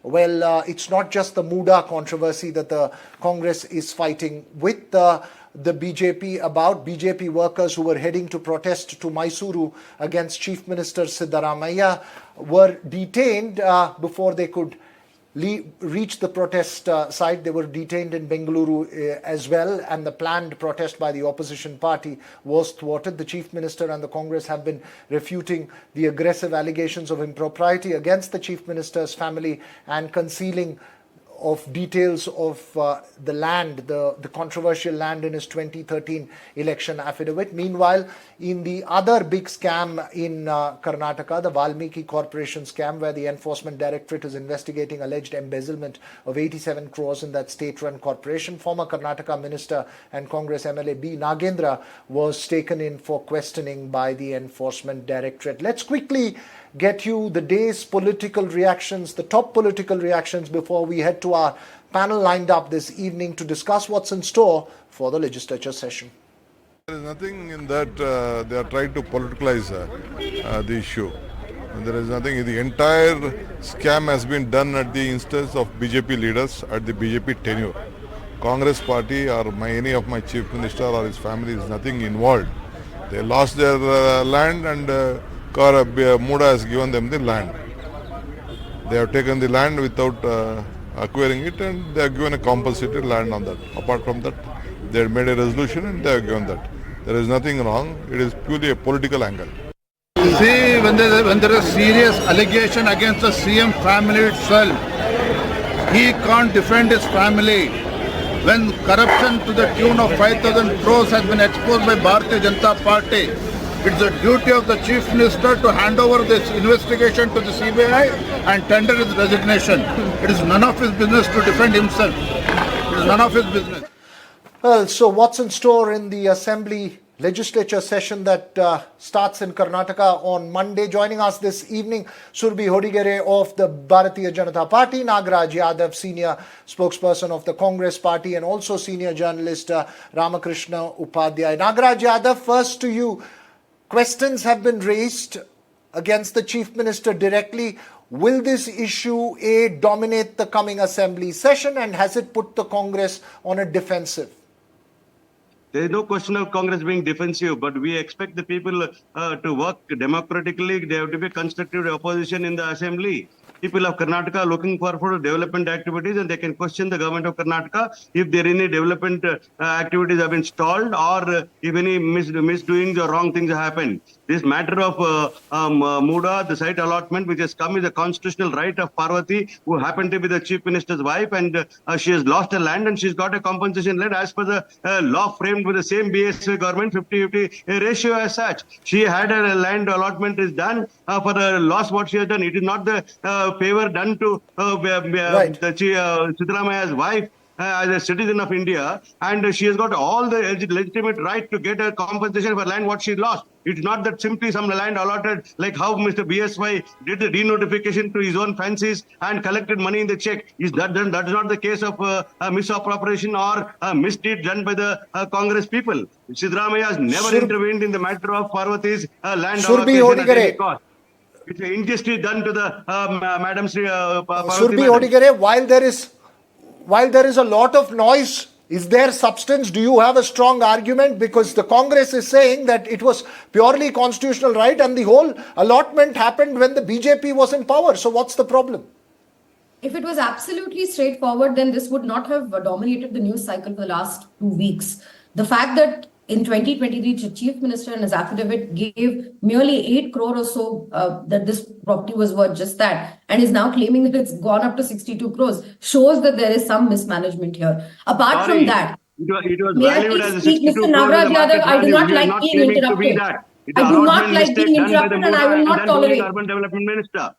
well, it's not just the MUDA controversy that the Congress is fighting with the BJP about. BJP workers who were heading to protest to Mysuru against Chief Minister Siddaramaiah were detained before they could reach the protest site. They were detained in Bengaluru as well, and the planned protest by the opposition party was thwarted. The Chief Minister and the Congress have been refuting the aggressive allegations of impropriety against the Chief Minister's family and concealing of details of the land, the controversial land in his 2013 election affidavit. Meanwhile, in the other big scam in Karnataka, the Valmiki Corporation scam, where the Enforcement Directorate is investigating alleged embezzlement of 87 crores in that state-run corporation, former Karnataka Minister and Congress MLA B. Nagendra was taken in for questioning by the Enforcement Directorate. Let's quickly get you the day's political reactions, the top political reactions, before we head to our panel lined up this evening to discuss what's in store for the legislature session. There is nothing in that they are trying to politicalize the issue. And there is nothing. The entire scam has been done at the instance of BJP leaders at the BJP tenure. Congress party or any of my chief minister or his family is nothing involved. They lost their land and MUDA has given them the land. They have taken the land without acquiring it, and they have given a compensated land on that. Apart from that, they have made a resolution and they have given that. There is nothing wrong. It is purely a political angle. See, when there is serious allegation against the CM family itself, he can't defend his family. When corruption to the tune of 5,000 crores has been exposed by Bharatiya Janata Party, it's the duty of the Chief Minister to hand over this investigation to the CBI and tender his resignation. It is none of his business to defend himself. It is none of his business. Well, so what's in store in the Assembly legislature session that starts in Karnataka on Monday? Joining us this evening, Surbhi Hodigere of the Bharatiya Janata Party, Nagaraj Yadav, senior spokesperson of the Congress Party, and also senior journalist Ramakrishna Upadhyay. Nagaraj Yadav, first to you. Questions have been raised against the Chief Minister directly. Will this issue dominate the coming Assembly session, and has it put the Congress on a defensive? There is no question of Congress being defensive, but we expect the people to work democratically. There have to be constructive opposition in the Assembly. People of Karnataka are looking for development activities, and they can question the government of Karnataka if there any development activities have been stalled, or if any misdoings or wrong things happen. This matter of MUDA, the site allotment, which has come, is a constitutional right of Parvati, who happened to be the Chief Minister's wife, and she has lost her land and she's got a compensation land as per the law framed with the same BSP government, 50-50 ratio as such. She had a land allotment is done for the loss what she has done. It is not the favor done to Siddaramaiah's wife as a citizen of India, and she has got all the legitimate right to get a compensation for land what she lost. It's not that simply some land allotted, like how Mr. BSY did the denotification to his own fancies and collected money in the check. That is not the case of a misappropriation or a misdeed done by the Congress people. Siddaramaiah has never intervened in the matter of Parvati's land allocation at any cost. It's an injustice done to the Madam Sri Parvati. Surbhi Hodigere, while there is a lot of noise, is there substance? Do you have a strong argument? Because the Congress is saying that it was purely constitutional right and the whole allotment happened when the BJP was in power. So what's the problem? If it was absolutely straightforward, then this would not have dominated the news cycle for the last 2 weeks. The fact that in 2023, the Chief Minister in his affidavit gave merely 8 crore or so that this property was worth just that, and is now claiming that it's gone up to 62 crores, shows that there is some mismanagement here. Apart from that, it was valued as 62 Mr. Nagaraj Yadav, I do not like being interrupted. I do not like being interrupted, and I will not tolerate. Urban Development Minister.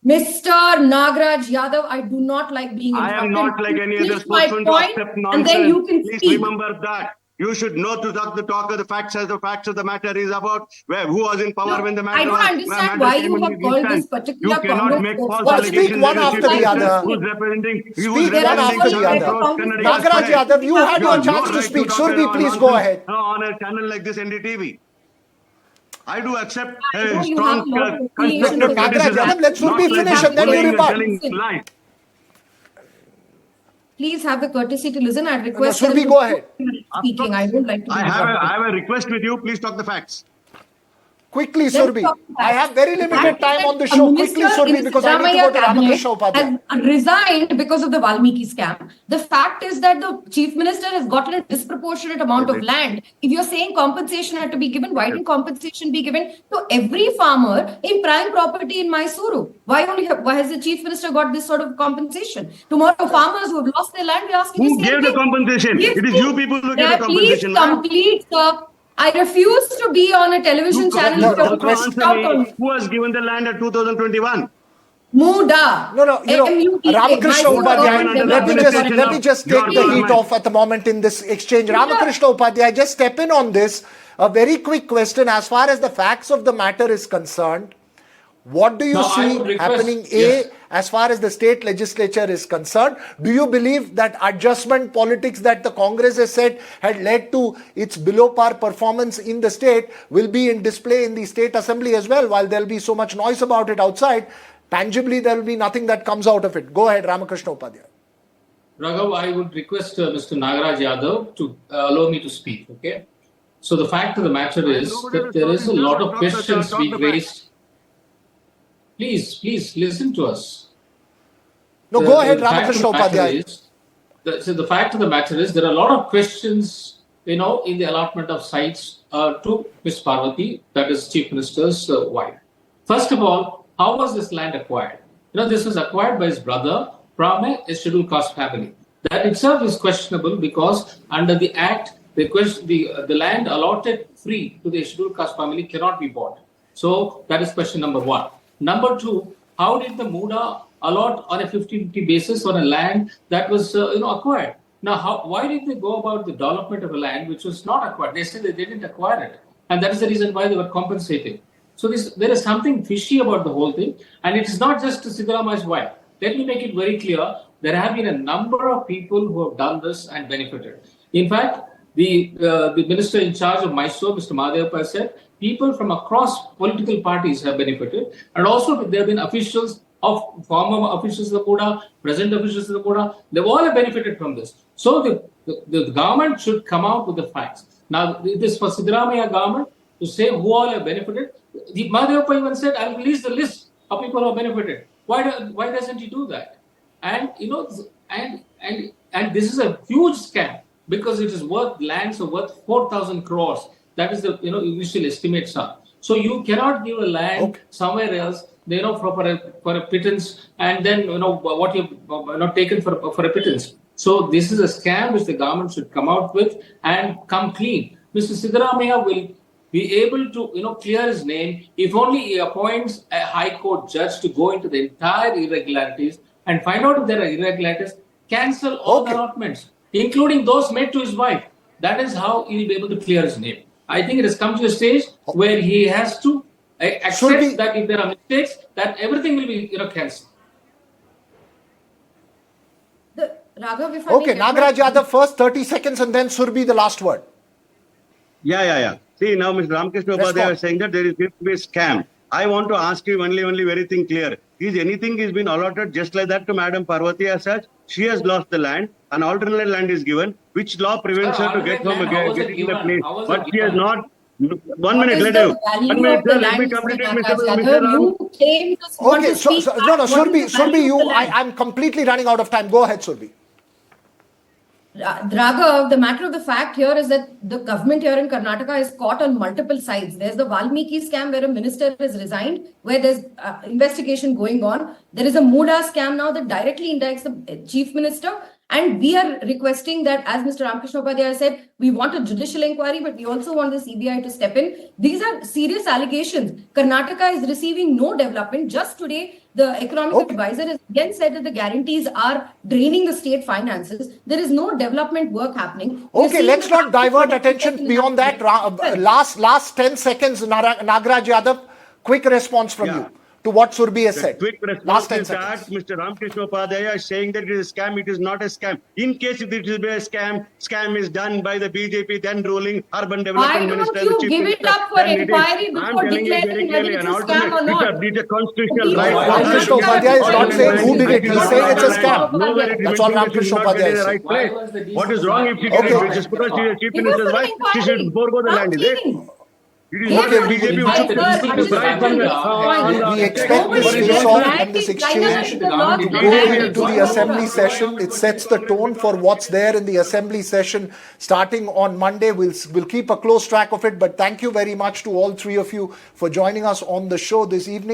Mr. Nagaraj Yadav, I do not like being interrupted. I am not like any other spokesman to accept nonsense. And then you can Please speak. remember that. You should know to talk of the facts as the facts of the matter is about who was in power when the matter was. I don't understand why you have called this particular You cannot make false allegations. Speak one after the other. Who's representing? Speak one after the other. Nagaraj Yadav, you had your chance to speak. Surbhi, please go ahead. On a channel like this, NDTV. I do accept a strong constructive Nagaraj Yadav, let Surbhi finish and then you report. please have the courtesy to listen. I'd request. Surabhi, go ahead. Speaking, I don't like to. I have a request with you. Please talk the facts. Quickly, Let's Surabhi. talk I have very about limited that. time on the A show. minister Quickly, Surabhi, in because I need to go to Siddaramaiah Ramakrishna Upadhyay. has resigned because of the Valmiki scam. The fact is that the chief minister has gotten a disproportionate amount of land. If you're saying compensation had to be given, why didn't compensation be given to every farmer in prime property in Mysuru? Why has the chief minister got this sort of compensation? Tomorrow, farmers who have lost their land, we're asking Who the same gave the thing. compensation? Give It is me- you people who gave the compensation. Please complete, sir. I refuse to be on a television channel. no, if you're the going to question- shout on me. Who has given the land at 2021? MUDA. No, MUDA, Ramakrishna Mysuru Upadhyay, Government let me Development just Your take the heat government. off at the moment in this exchange. Ramakrishna Upadhyay, just step in on this. A very quick question. As far as the facts of the matter is concerned, what do you No, I see would request- happening, yes. as far as the state legislature is concerned? Do you believe that adjustment politics that the Congress has said had led to its below par performance in the state will be in display in the state assembly as well? While there'll be so much noise about it outside, tangibly there will be nothing that comes out of it. Go ahead, Ramakrishna Upadhyay. Raghav, I would request Mr. Nagaraj Yadav to allow me to speak, okay? So the fact of the matter is that there is a lot of questions being raised. Please listen to us. No, The- go ahead, the fact of Ramakrishna the matter Upadhyay. is- So the fact of the matter is there are a lot of questions, in the allotment of sites to Ms. Parvati, that is Chief Minister's wife. First of all, how was this land acquired? This was acquired by his brother from a scheduled caste family. That itself is questionable because under the Act, the land allotted free to the scheduled caste family cannot be bought. So that is question number one. Number two, how did the MUDA allot on a 50-50 basis on a land that was acquired? Now, why did they go about the development of a land which was not acquired? They said they didn't acquire it, and that is the reason why they were compensating. So there is something fishy about the whole thing, and it is not just Siddaramaiah's wife. Let me make it very clear. There have been a number of people who have done this and benefited. In fact, the minister in charge of Mysore, Mr. Mahadevappa, said people from across political parties have benefited, and also there have been officials of former officials of the MUDA, present officials of the MUDA. They've all benefited from this. So the government should come out with the facts. Now, it is for Siddaramaiah government to say who all have benefited. The Mahadevappa even said, "I'll release the list of people who have benefited." Why doesn't he do that? And and this is a huge scam because it is lands are worth 4,000 crores. That is the initial estimates are. So you cannot give a land somewhere else, for a pittance, and then what you've not taken for a pittance. So this is a scam which the government should come out with and come clean. Mr. Siddaramaiah will be able to clear his name if only he appoints a high court judge to go into the entire irregularities and find out if there are irregularities, cancel all the allotments, including those made to his wife. That is how he will be able to clear his name. I think it has come to a stage where he has to accept that if there are mistakes, that everything will be cancelled. Raghav, if I may Okay, get my- Nagaraj Yadav first, 30 seconds, and then Surabhi, the last word. Yeah. See, now Mr. Ramakrishna Upadhyay is saying that there is going to be a scam. I want to ask you only very thing clear. Is anything has been allotted just like that to Madam Parvati as such? She has lost the land. An alternate land is given. Which law prevents her to get from getting the place? But she has not. 1 minute, let What you. is the value 1 minute, of the sir. Let me land, complete it, Mr. Mr. Yadav? Ram. You claim to want Okay, to speak. no, What is Surabhi, the value of the land? I'm completely running out of time. Go ahead, Surabhi. Raghav, the matter of the fact here is that the government here in Karnataka is caught on multiple sides. There's the Valmiki scam where a minister has resigned, where there's investigation going on. There is a MUDA scam now that directly indicts the chief minister. And we are requesting that, as Mr. Ramakrishna Upadhyay said, we want a judicial inquiry, but we also want the CBI to step in. These are serious allegations. Karnataka is receiving no development. Just today, the economic advisor has again said that the guarantees are draining the state finances. There is no development work happening. Okay, let's not divert attention beyond that. Last 10 seconds, Nagaraj Yadav, quick response from you. to what Surbi has said. Quick Last response 10 is that seconds. Mr. Ramkrishna Upadhyaya is saying that it is a scam. It is not a scam. In case if it is a scam is done by the BJP, then ruling urban Why development don't minister. you the chief give it minister, up for then it is. inquiry I'm before telling you very declaring whether clearly, it's an a scam or alternate. not? It's a constitutional People right. of Ramkrishna Karnataka Upadhyaya is not saying who did it. He's saying it's a scam. Nobody That's all Ramkrishna Upadhyaya is saying. right place. What is wrong if she did Okay. it? Just because she is a chief It was minister's for an wife, she should inquiry. forego the How land, is it? cheating? It is not Okay, a BJP in fact, who the took district the price on the We expect this Nobody face is off right. and this China exchange is to the law. go into the assembly session. It sets the tone for what's there in the assembly session starting on Monday. We'll keep a close track of it. But thank you very much to all three of you for joining us on the show this evening.